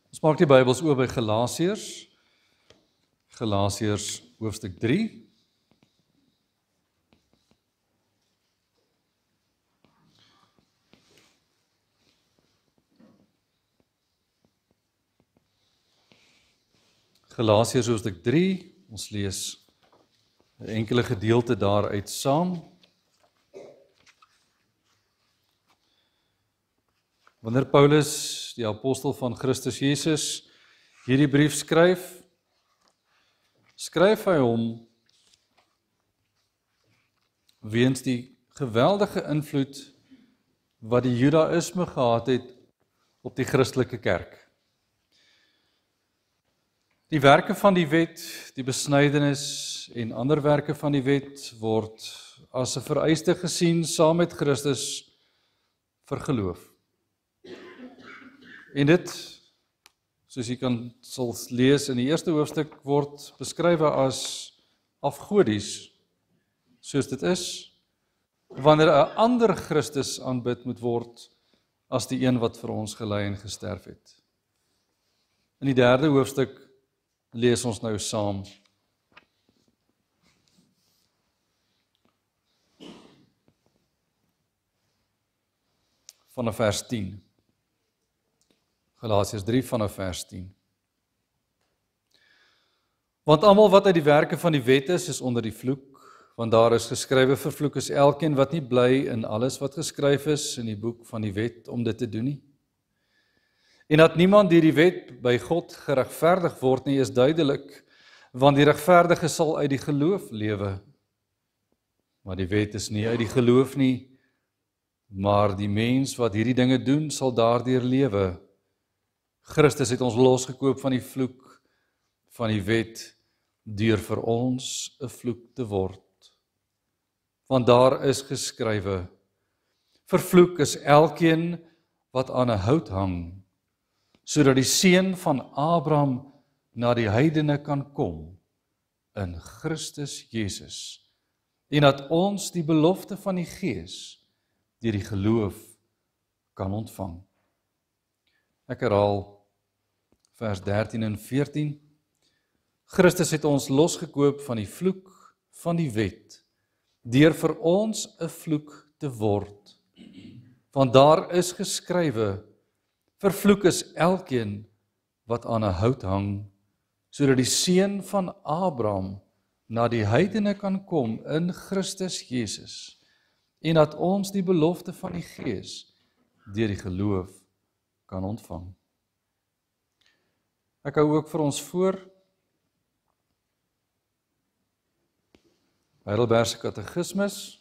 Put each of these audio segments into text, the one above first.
Ons maak die Bybels oop by Galasiërs hoofstuk 3. Galasiërs hoofstuk 3, ons lees 'n enkele gedeelte daaruit saam. Wanneer Paulus, die apostel van Christus Jesus, hierdie brief skryf hy hom weens die geweldige invloed wat die Judaïsme gehad het op die Christelike kerk. Die werke van die wet, die besnydenis en ander werke van die wet word as 'n vereiste gesien saam met Christus vir geloof. En dit, soos jy sal lees in die eerste hoofstuk, word beskryf as afgodies, soos dit is, wanneer 'n ander Christus aanbid moet word as die een wat vir ons gelei en gesterf het. In die derde hoofstuk lees ons nou saam. Vanaf vers 10. Galasiërs 3 vanaf vers 10. Want almal wat uit die werke van die wet is onder die vloek, want daar is geskrywe, vervloek is elkeen wat nie bly in alles wat geskryf is in die boek van die wet om dit te doen nie. En dat niemand deur die wet by God geregverdig word nie, is duidelik, want die regverdige sal uit die geloof lewe. Maar die wet is nie uit die geloof nie, maar die mens wat hierdie dinge doen, sal daardeur lewe. Christus het ons losgekoop van die vloek van die wet, deur vir ons 'n vloek te word. Want daar is geskrywe, vervloek is elkeen wat aan 'n hout hang, sodat die seun van Abraham na die heidene kan kom in Christus Jesus, en dat ons die belofte van die Gees deur die geloof kan ontvang. Ek herhaal vers 13 en 14. Christus het ons losgekoop van die vloek van die wet, deur vir ons 'n vloek te word. Want daar is geskrywe, vervloek is elkeen wat aan 'n hout hang, sodat die seun van Abraham na die heidene kan kom in Christus Jesus, en dat ons die belofte van die Gees deur die geloof kan ontvang. Ek hou ook vir ons voor Heidelbergse Katekismus,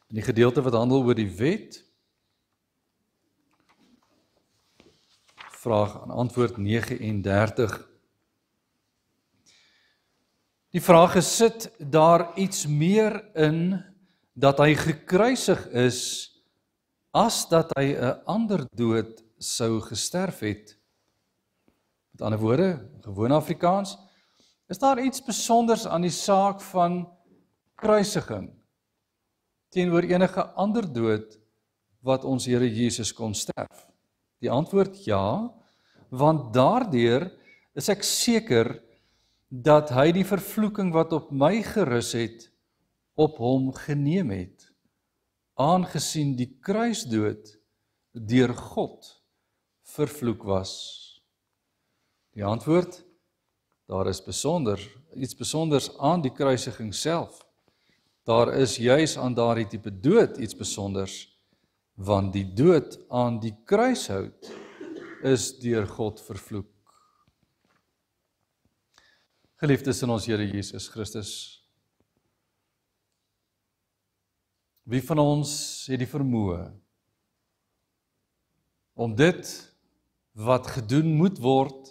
in die gedeelte wat handel oor die wet, vraag en antwoord 39. Die vraag is, sit daar iets meer in dat hy gekruisig is, as dat hy 'n ander dood sou gesterf het? Met ander woorde, gewone Afrikaans, is daar iets besonders aan die saak van kruisiging teenoor enige ander dood wat ons Here Jesus kon sterf? Die antwoord ja, want daardeur is ek seker dat hy die vervloeking wat op my gerus het, op hom geneem het, aangesien die kruisdood deur God vervloek was. Die antwoord, daar is iets besonders aan die kruisiging self. Daar is juis aan daardie tipe dood iets besonders, want die dood aan die kruishout is deur God vervloek. Geliefdes in ons Here Jesus Christus, wie van ons het die vermoë om dit wat gedoen moet word,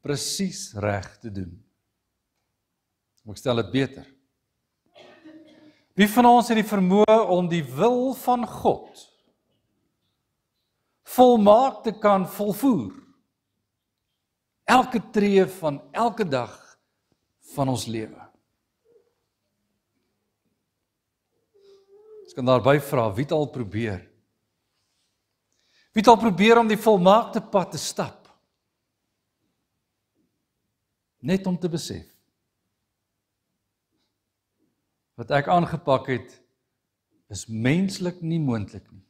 presies reg te doen? Ek stel dit beter. Wie van ons het die vermoë om die wil van God volmaak te kan volvoer? Elke tree van elke dag van ons lewe. Ek kan daarby vra, wie het al probeer? Wie het al probeer om die volmaakte pad te stap? Net om te besef, wat ek aangepak het, is menslik nie moontlik nie.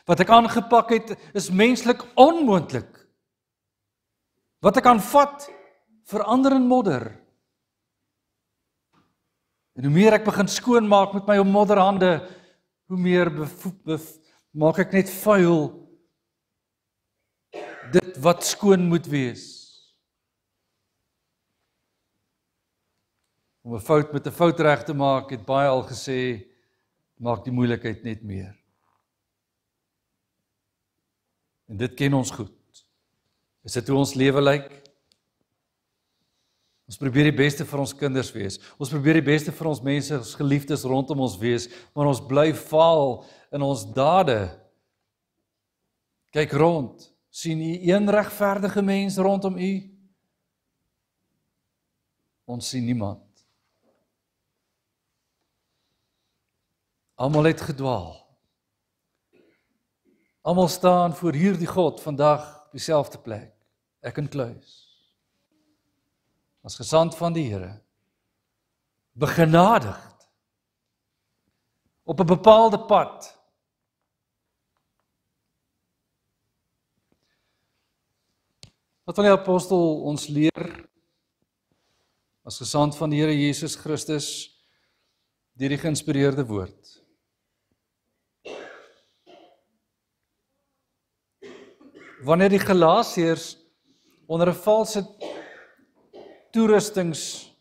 Wat ek aangepak het, is menslik onmoontlik. Wat ek aanvat, verander in modder. En hoe meer ek begin skoonmaak met my modderhande, hoe meer maak ek net vuil dit wat skoon moet wees. Om 'n fout met 'n fout reg te maak, het baie al gesê, maak die moeilikheid net meer. En dit ken ons goed. Is dit hoe ons lewe lyk? Ons probeer die beste vir ons kinders wees. Ons probeer die beste vir ons mense, ons geliefdes rondom ons wees, maar ons bly faal in ons dade. Kyk rond, sien u een regverdige mens rondom u? Ons sien niemand. Almal het gedwaal. Almal staan voor hierdie God vandag op dieselfde plek, ek en kluis. As gesand van die Here, begenadigd, op 'n bepaalde pad. Wat wil die apostel ons leer, as gesand van die Here Jesus Christus, deur die geïnspireerde woord? Wanneer die Galasiërs onder 'n valse toerustings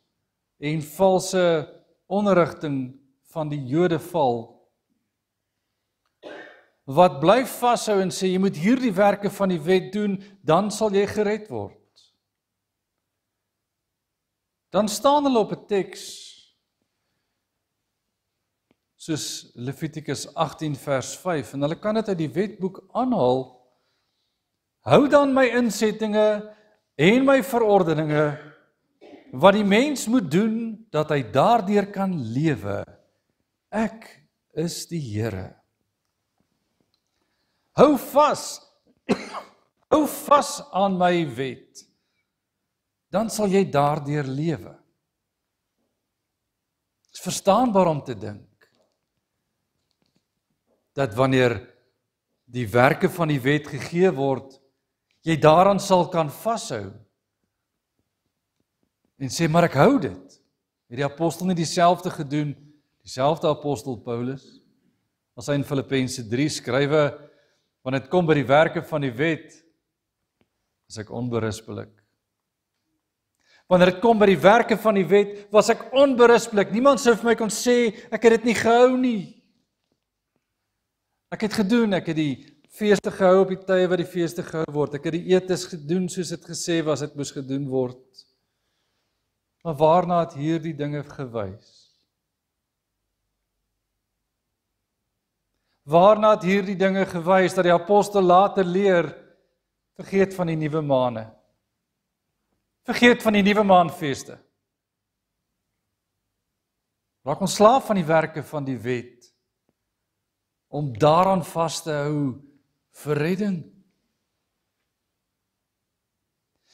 en valse onderrigting van die Jode val, wat bly vashou en sê, jy moet hierdie werke van die wet doen, dan sal jy gered word. Dan staan hulle op 'n teks, soos Levitikus 18 vers 5, en hulle kan dit uit die wetboek aanhaal. Hou dan my insettinge en my verordeninge, wat die mens moet doen, dat hy daardeur kan lewe. Ek is die Here. Hou vas aan my wet, dan sal jy daardeur lewe. Het is verstaanbaar om te dink, dat wanneer die werke van die wet gegee word, jy daaraan sal kan vashou, en sê, maar ek hou dit. Het die apostel nie dieselfde gedoen, dieselfde apostel Paulus, as hy in Filippense 3 skrywe, wanneer dit kom by die werke van die wet, is ek onberispelik. Wanneer dit kom by die werke van die wet, was ek onberispelik. Niemand sou vir my kon sê, ek het dit nie gehou nie. Ek het gedoen, ek het die feeste gehou op die tye wat die feeste gehou word. Ek het die etes gedoen soos dit gesê was, dit moes gedoen word. Maar waarna het hierdie dinge gewys? Waarna het hierdie dinge gewys, dat die apostel later leer, vergeet van die nuwe maane. Vergeet van die nuwe maanfeeste. Raak ontslaaf van die werke van die wet, om daaraan vas te hou vir redding.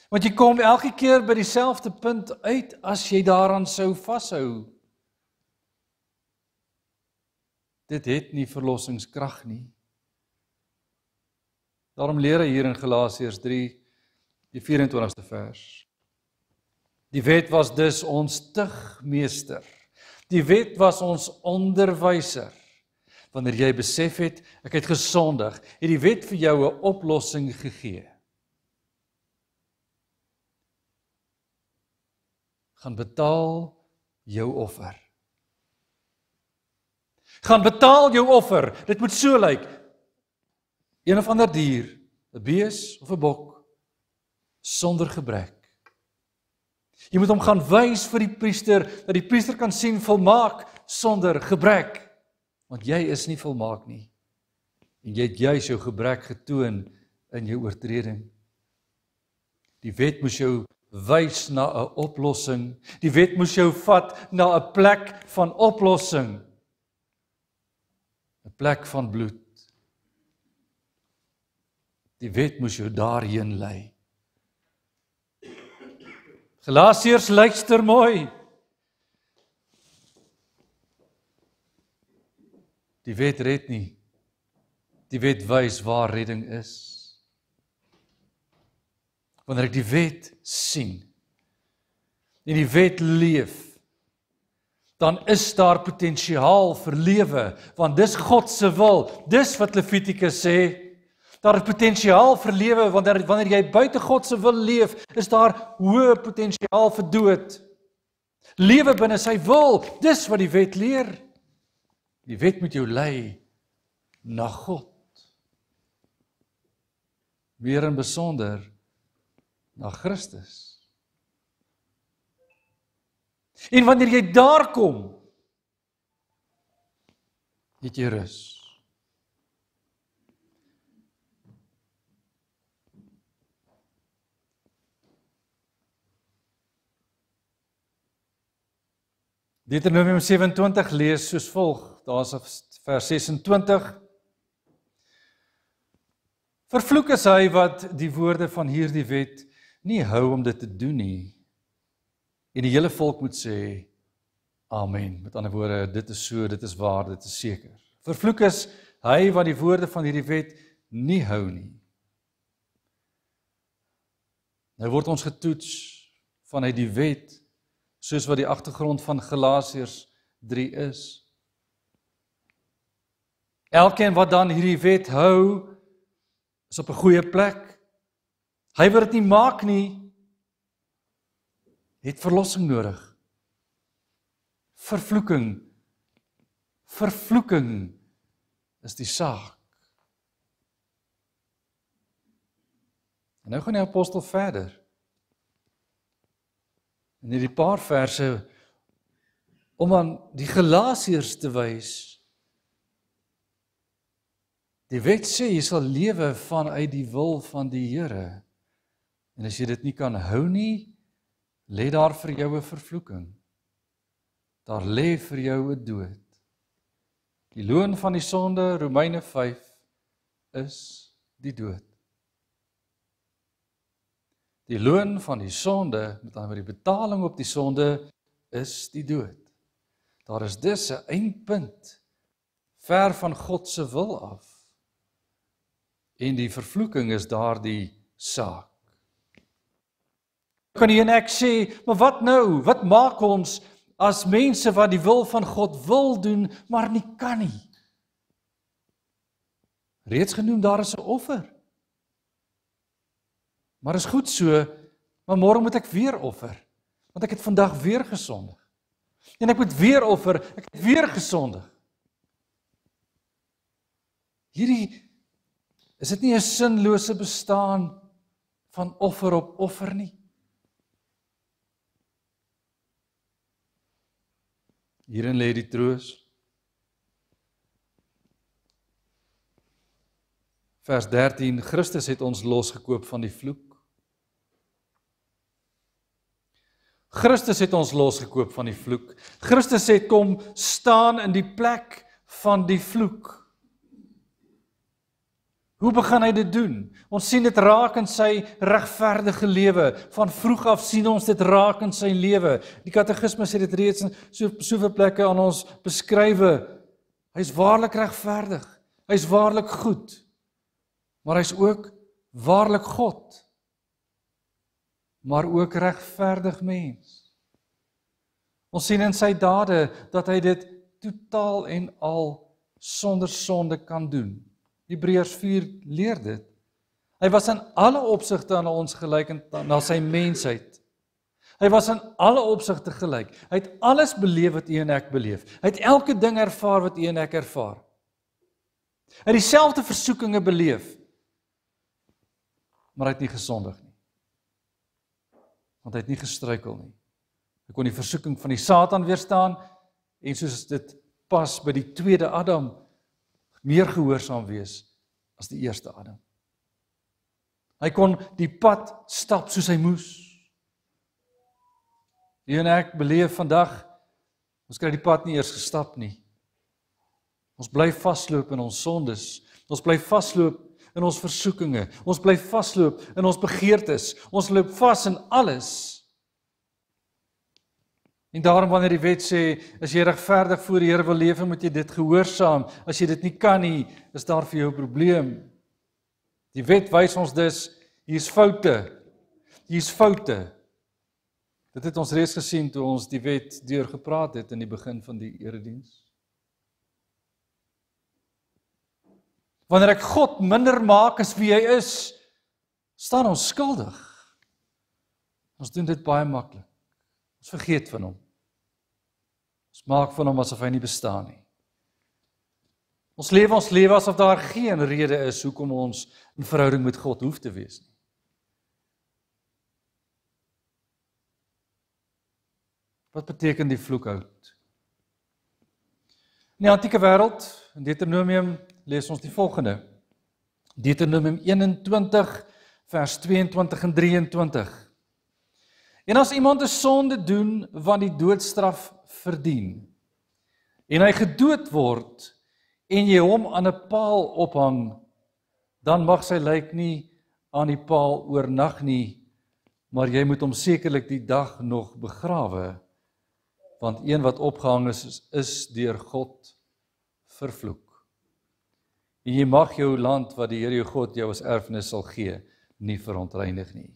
Want jy kom elke keer by dieselfde punt uit, as jy daaraan sou vashou. Dit het nie verlossingskrag nie. Daarom leer hy hier in Galasiërs 3, die 24ste vers. Die wet was dus ons tugmeester. Die wet was ons onderwyser. Wanneer jy besef het, ek het gesondig, het die wet vir jou 'n oplossing gegee. Gaan betaal jou offer. Gaan betaal jou offer. Dit moet so lyk. Een of ander dier, 'n bees of 'n bok, sonder gebrek. Jy moet hom gaan wys vir die priester, dat die priester kan sien volmaak sonder gebrek. Want jy is nie volmaak nie. En jy het juis jou gebrek getoon in jou oortreding. Die wet moes jou wys na 'n oplossing. Die wet moes jou vat na 'n plek van oplossing. 'n plek van bloed. Die wet moes jou daarheen lei. Galasiërs, luister mooi. Die wet red nie. Die wet wys waar redding is. Wanneer ek die wet sien, en die wet leef, dan is daar potensiaal vir lewe, want dis God se wil, dis wat Levitikus sê. Daar is potensiaal vir lewe, wanneer jy buite God se wil leef, is daar hoë potensiaal vir dood. Lewe binne sy wil, dis wat die wet leer. Die wet moet jou lei na God. Weer in besonder na Christus. En wanneer jy daar kom, het jy rus. Deuteronomium 27 lees soos volg, daar is vers 26. Vervloek is hy wat die woorde van hierdie wet nie hou om dit te doen nie. En die hele volk moet sê, Amen. Met ander woorde, dit is so, dit is waar, dit is seker. Vervloek is hy wat die woorde van hierdie wet nie hou nie. Nou word ons getoets vanuit die wet, soos wat die agtergrond van Galasiërs 3 is. Elkeen wat dan hierdie wet hou, is op 'n goeie plek. Hy wat dit nie maak nie, het verlossing nodig. Vervloeking is die saak. En nou gaan die apostel verder. In hierdie paar verse, om aan die Galasiërs te wys, die wet sê, jy sal lewe vanuit die wil van die Here. En as jy dit nie kan hou nie, lê daar vir jou 'n vervloeking. Daar lê vir jou 'n dood. Die loon van die sonde, Romeine 5, is die dood. Die loon van die sonde, met ander woorde die betaling op die sonde, is die dood. Daar is dus 'n eindpunt, ver van God se wil af. En die vervloeking is daardie saak. Kan jy en ek sê, maar wat nou? Wat maak ons as mense wat die wil van God wil doen, maar nie kan nie? Reeds genoem, daar is 'n offer. Maar is goed so, maar môre moet ek weer offer, want ek het vandag weer gesondig. En ek moet weer offer, ek het weer gesondig. Is dit nie 'n sinlose bestaan van offer op offer nie? Hierin lê die troos. Vers 13, Christus het ons losgekoop van die vloek. Christus het ons losgekoop van die vloek. Christus het kom staan in die plek van die vloek. Hoe begin hy dit doen? Ons sien dit raak in sy regverdige lewe. Van vroeg af sien ons dit raak in sy lewe. Die katekismes het dit reeds in soveel plekke aan ons beskrywe. Hy is waarlik regverdig. Hy is waarlik goed. Maar hy is ook waarlik God. Maar ook regverdig mens. Ons sien in sy dade dat hy dit totaal en al sonder sonde kan doen. Hebreërs 4 leer dit. Hy was in alle opsigte aan ons gelyk na sy mensheid. Hy was in alle opsigte gelyk. Hy het alles beleef wat u en ek beleef. Hy het elke ding ervaar wat u en ek ervaar. Hy het dieselfde versoekinge beleef. Maar hy het nie gesondig nie. Want hy het nie gestruikel nie. Hy kon die versoeking van die Satan weerstaan en soos dit pas by die tweede Adam meer gehoorsaam wees as die eerste Adam. Hy kon die pad stap soos hy moes. U en ek beleef vandag, ons kry die pad nie eers gestap nie. Ons bly vasloop in ons sondes. Ons bly vasloop in ons versoekinge. Ons bly vasloop in ons begeertes. Ons loop vas in alles. En daarom wanneer die wet sê, as jy regverdig voor die Here wil lewe, moet jy dit gehoorsaam. As jy dit nie kan nie, is daar vir jou 'n probleem. Die wet wys ons dus, hier's foute. Hier's foute. Dit het ons reeds gesien toe ons die wet deurgepraat het in die begin van die erediens. Wanneer ek God minder maak as wie hy is, staan ons skuldig. Ons doen dit baie maklik. Ons vergeet van hom. Ons maak van hom asof hy nie bestaan nie. Ons lewe asof daar geen rede is hoekom ons in verhouding met God hoef te wees nie. Wat beteken die vloekhout? In die antieke wêreld, in Deuteronomium, lees ons die volgende. Deuteronomium 21, vers 22 en 23. En as iemand 'n sonde doen wat die doodstraf verdien, en hy gedood word, en jy hom aan 'n paal ophang, dan mag sy lijk nie aan die paal oornag nie, maar jy moet hom sekerlik die dag nog begrawe, want een wat opgehang is deur God vervloek. En jy mag jou land wat die Here jou God jou as erfenis sal gee, nie verontreinig nie.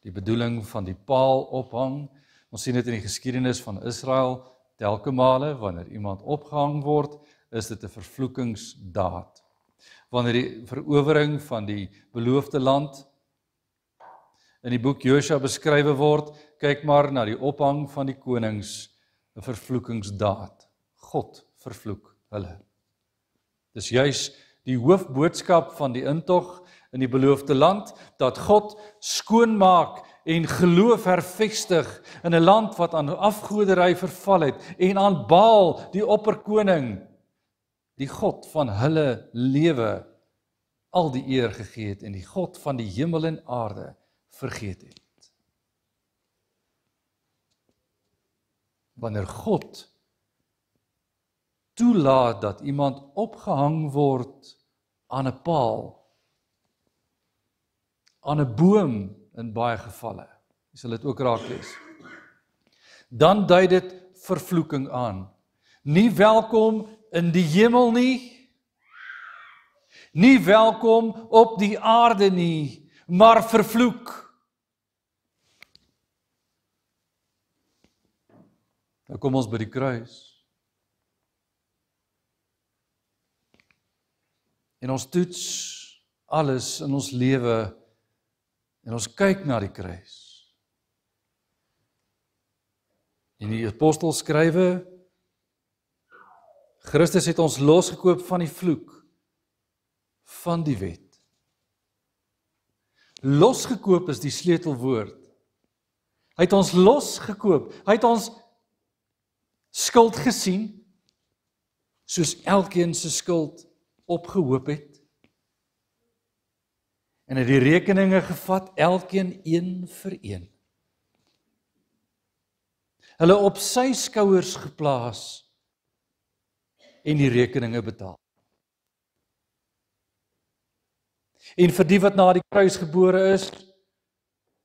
Die bedoeling van die paal ophang, ons sien dit in die geskiedenis van Israel, telke male, wanneer iemand opgehang word, is dit 'n vervloekingsdaad. Wanneer die verowering van die beloofde land in die boek Josua beskrywe word, kyk maar na die ophang van die konings, 'n vervloekingsdaad. God vervloek hulle. Dis juis die hoofboodskap van die intog in die beloofde land, dat God skoonmaak en geloof hervestig in 'n land wat aan afgoderry verval het, en aan Baal, die opperkoning, die God van hulle lewe, al die eer gegee het, en die God van die hemel en aarde vergeet het. Wanneer God toelaat dat iemand opgehang word aan 'n paal, aan 'n boom in baie gevalle, jy sal dit ook raak lees, dan dui dit vervloeking aan. Nie welkom in die hemel nie, nie welkom op die aarde nie, maar vervloek. Nou kom ons by die kruis. En ons toets alles in ons lewe en ons kyk na die kruis. En die apostel skrywe, Christus het ons losgekoop van die vloek van die wet. Losgekoop is die sleutelwoord. Hy het ons losgekoop. Hy het ons skuld gesien, soos elkeen se skuld opgehoop het. En het die rekeninge gevat, elkeen een vir een. Hulle op sy skouers geplaas en die rekeninge betaal. En vir die wat na die kruis gebore is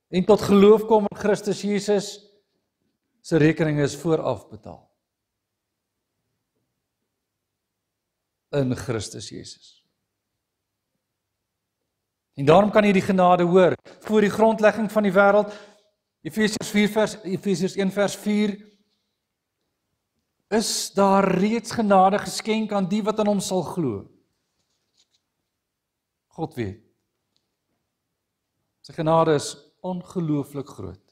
en tot geloof kom in Christus Jesus, se rekeninge is vooraf betaal. In Christus Jesus. En daarom kan jy die genade hoor, voor die grondlegging van die wêreld, Efesiërs 1 vers 4, is daar reeds genade geskenk aan die wat aan hom sal glo. God weet. Sy genade is ongelooflik groot.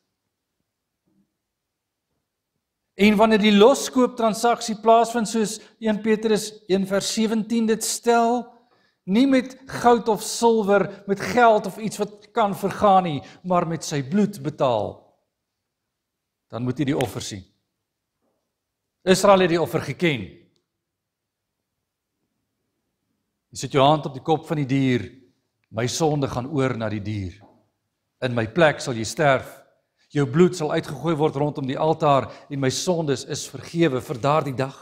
En wanneer die loskooptransaksie plaasvind, soos 1 Petrus 1 vers 17 dit stel, nie met goud of silwer, met geld of iets wat kan vergaan nie, maar met sy bloed betaal, dan moet jy die offer sien. Israel het die offer geken. Jy sit jou hand op die kop van die dier, my sonde gaan oor na die dier. In my plek sal jy sterf. Jou bloed sal uitgegooi word rondom die altaar en my sondes is vergewe vir daardie dag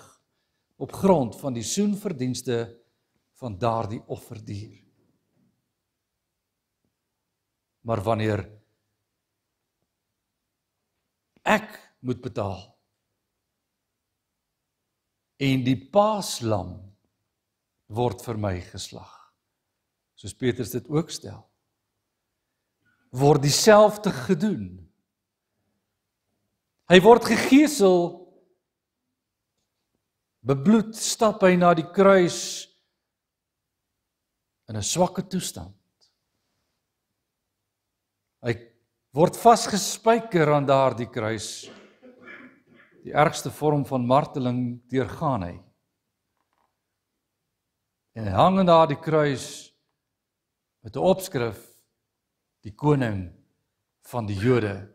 op grond van die soenverdienste van daardie offerdier. Maar wanneer ek moet betaal en die paaslam word vir my geslag, soos Petrus dit ook stel, word dieselfde gedoen. Hy word gegeesel, bebloed, stap hy na die kruis in 'n swakke toestand. Hy word vasgespijker aan daardie kruis. Die ergste vorm van marteling deurgaan hy. En hy hang aan daardie kruis met 'n opskrif: die koning van die Jode.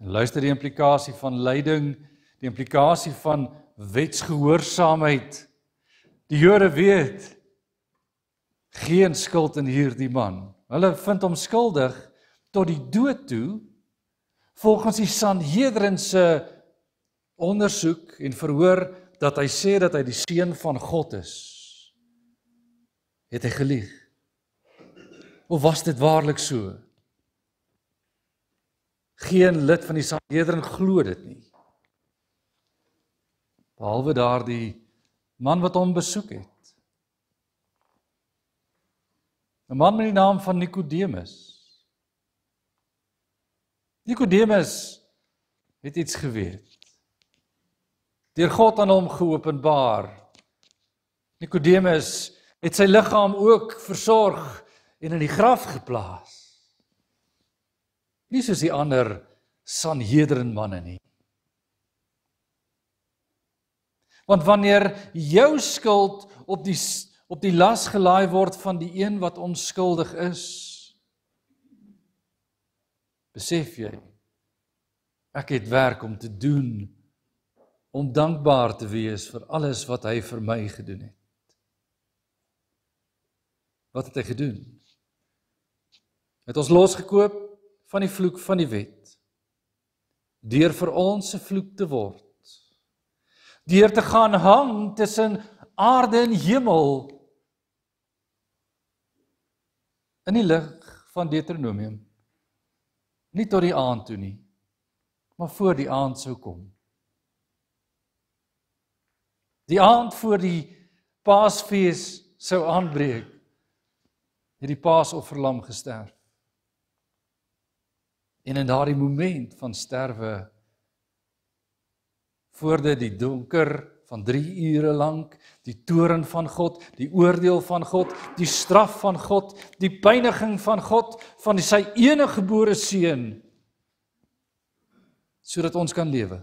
En luister die implikasie van lyding, die implikasie van wetsgehoorsaamheid. Die Jode weet geen skuld in hierdie man. Hulle vind hom skuldig tot die dood toe, volgens die Sanhedrin se ondersoek en verhoor, dat hy sê dat hy die seun van God is. Het hy gelieg? Of was dit waarlik so? Geen lid van die Sanhedrin glo dit nie. Behalwe daardie man wat hom besoek het. 'n man met die naam van Nikodemus. Nikodemus het iets geweet. Deur God aan hom geopenbaar. Nikodemus het sy liggaam ook versorg en in die graf geplaas. Nie soos die ander Sanhedrin manne nie. Want wanneer jou skuld op die las gelaai word van die een wat onskuldig is, besef jy, ek het werk om te doen, om dankbaar te wees vir alles wat hy vir my gedoen het. Wat het hy gedoen? Hy het ons losgekoop van die vloek van die wet, deur vir ons 'n vloek te word, deur te gaan hang tussen aarde en hemel, in die lig van Deuteronomium, nie tot die aand toe nie, maar voor die aand sou kom. Die aand voor die Paasfees sou aanbreek, het die Paasofferlam gesterf. En in daardie moment van sterwe, voor dit die donker van 3 ure lank, die toorn van God, die oordeel van God, die straf van God, die pyniging van God, van sy enige gebore seun, sodat ons kan lewe.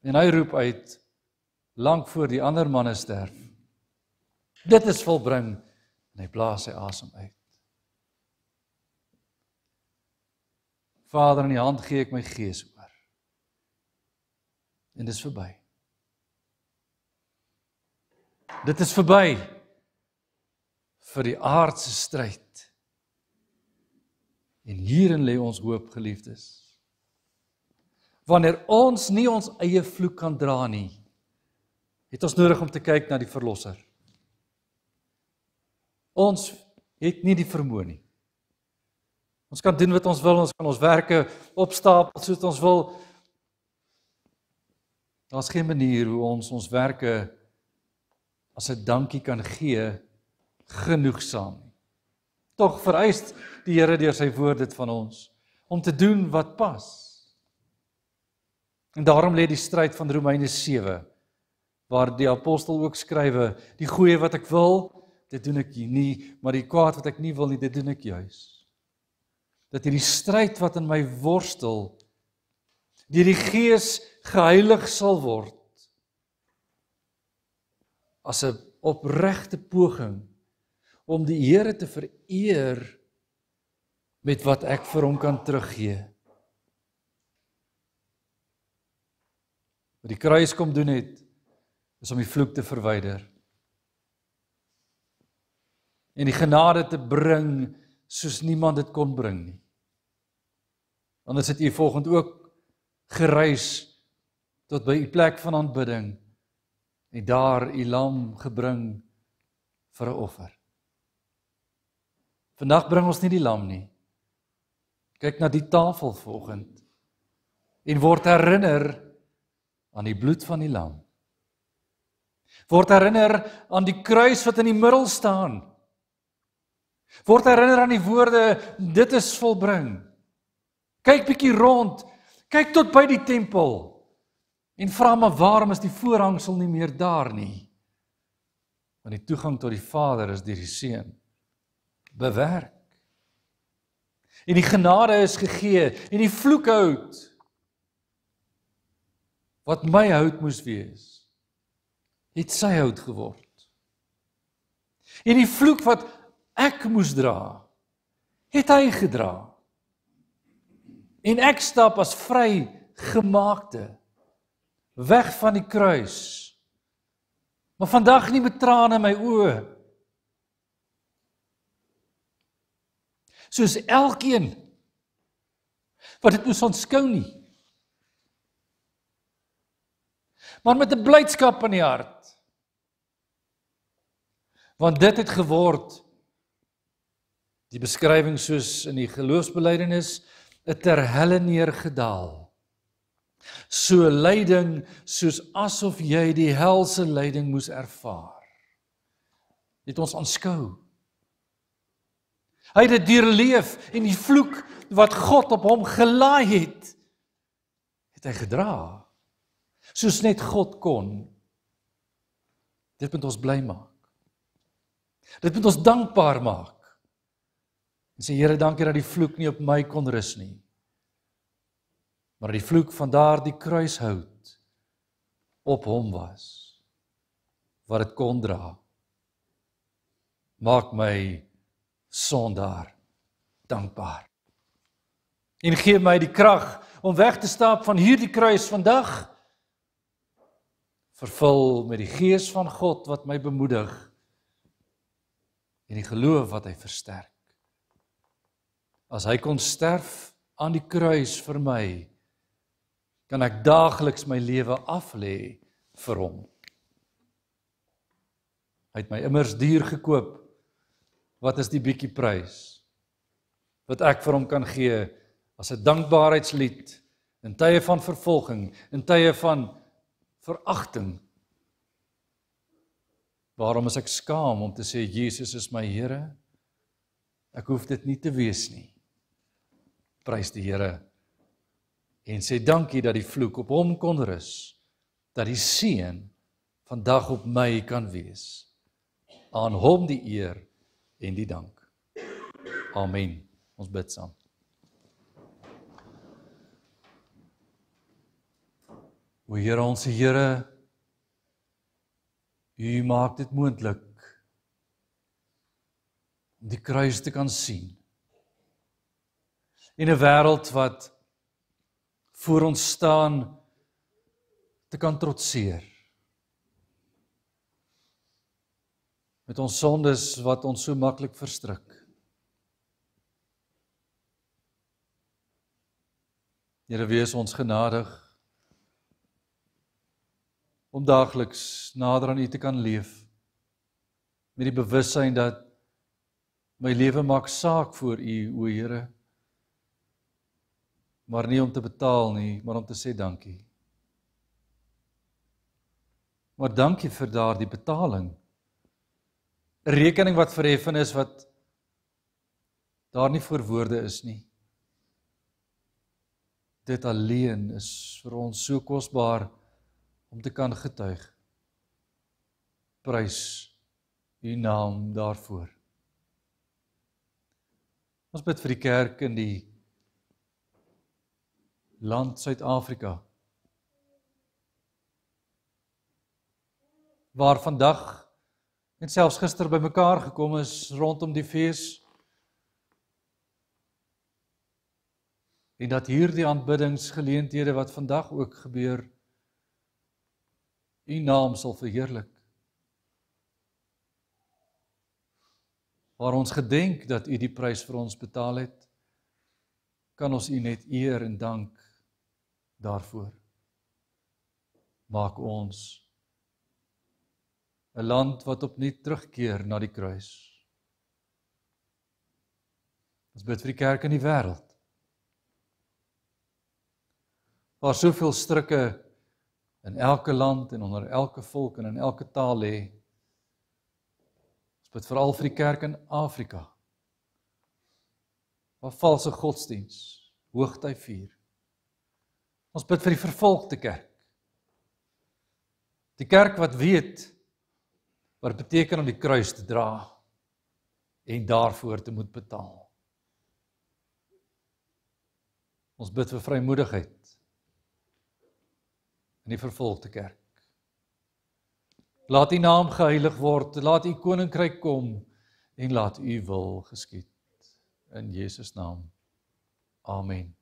En hy roep uit, lank voor die ander manne sterf, dit is volbring, en hy blaas sy asem uit. Vader, in die hand gee ek my gees oor. En dit is verby. Dit is verby vir die aardse stryd. En hierin lê ons hoop, geliefdes. Wanneer ons nie ons eie vloek kan dra nie, het ons nodig om te kyk na die Verlosser. Ons het nie die vermoë nie. Ons kan doen wat ons wil, ons kan ons werke opstapel soos ons wil. Daar's geen manier hoe ons werke as 'n dankie kan gee, genoegsaam. Tog vereis die Here deur sy woord dit van ons, om te doen wat pas. En daarom lê die stryd van Romeine 7, waar die apostel ook skrywe, die goeie wat ek wil, dit doen ek nie, maar die kwaad wat ek nie wil nie, dit doen ek juis. Dat hierdie stryd wat in my worstel, deur die Gees geheilig sal word, as 'n opregte poging, om die Here te vereer, met wat ek vir hom kan teruggee. Wat die kruis kom doen het, is om die vloek te verwyder. En die genade te bring, soos niemand dit kon bring nie. Anders het u volgend ook gereis tot by u plek van aanbidding en daar u lam gebring vir 'n offer. Vandag bring ons nie die lam nie. Kyk na die tafel vanoggend en word herinner aan die bloed van die lam. Word herinner aan die kruis wat in die middel staan. Word herinner aan die woorde, dit is volbring. Kyk bietjie rond, kyk tot by die tempel en vra maar waarom is die voorhangsel nie meer daar nie? Want die toegang tot die Vader is deur die Seun bewerk. En die genade is gegee en die vloekhout wat my hout moes wees, het sy hout geword. En die vloek wat ek moes dra, het hy gedra. En ek stap as vrygemaakte weg van die kruis. Maar vandag nie met trane in my oë. Soos elkeen wat dit moes aanskou nie. Maar met 'n blydskap in die hart. Want dit het geword, die beskrywing soos in die geloofsbelijdenis, 'n ter helle neergedaal. So lyding soos asof jy die helse lyding moes ervaar. Het ons aanskou. Hy het dit deurleef en die vloek wat God op hom gelaai het hy gedra. Soos net God kon. Dit moet ons bly maak. Dit moet ons dankbaar maak. En sê, Here, dankie dat die vloek nie op my kon rus nie. Maar die vloek van daardie kruishout op hom was. Wat dit kon dra. Maak my sondaar dankbaar. En gee my die krag om weg te stap van hierdie kruis vandag. Vervul met die gees van God wat my bemoedig en die geloof wat hy versterk. As hy kon sterf aan die kruis vir my, kan ek daagliks my lewe aflê vir hom. Hy het my immers duur gekoop. Wat is die bietjie prys wat ek vir hom kan gee as 'n dankbaarheidslied in tye van vervolging, in tye van veragting? Waarom is ek skaam om te sê Jesus is my Here? Ek hoef dit nie te wees nie. Prys die Here en sê dankie dat die vloek op hom kon rus, dat die seën vandag op my kan wees. Aan hom die eer en die dank. Amen. Ons bid saam. O Here, ons Here, U maak dit moontlik om die kruis te kan sien. In 'n wêreld wat voor ons staan te kan trotseer. Met ons sondes wat ons so maklik verstrik. Here, wees ons genadig om daagliks nader aan U te kan leef, met die bewussyn dat my lewe maak saak voor U, o Here, maar nie om te betaal nie, maar om te sê dankie. Maar dankie vir daardie betaling. 'n Rekening wat verheffen is, wat daar nie voor woorde is nie. Dit alleen is vir ons so kosbaar om te kan getuig. Prys U naam daarvoor. Ons bid vir die kerk in die land Suid-Afrika, waar vandag en selfs gister bymekaar gekom is rondom die fees, en dat hierdie aanbiddingsgeleenthede wat vandag ook gebeur, U naam sal verheerlik. Waar ons gedenk dat U die prys vir ons betaal het, kan ons U net eer en dank daarvoor. Maak ons 'n land wat opnuut terugkeer na die kruis. Ons bid vir die kerk in die wêreld. Waar soveel strikke in elke land en onder elke volk en in elke taal lê. Ons bid veral vir die kerk in Afrika. Waar valse godsdiens hoogtyd vier. Ons bid vir die vervolgde kerk. Die kerk wat weet wat dit beteken om die kruis te dra en daarvoor te moet betaal. Ons bid vir vrymoedigheid in die vervolgde kerk. Laat U naam geheilig word, laat U koninkryk kom en laat U wil geskied. In Jesus naam. Amen.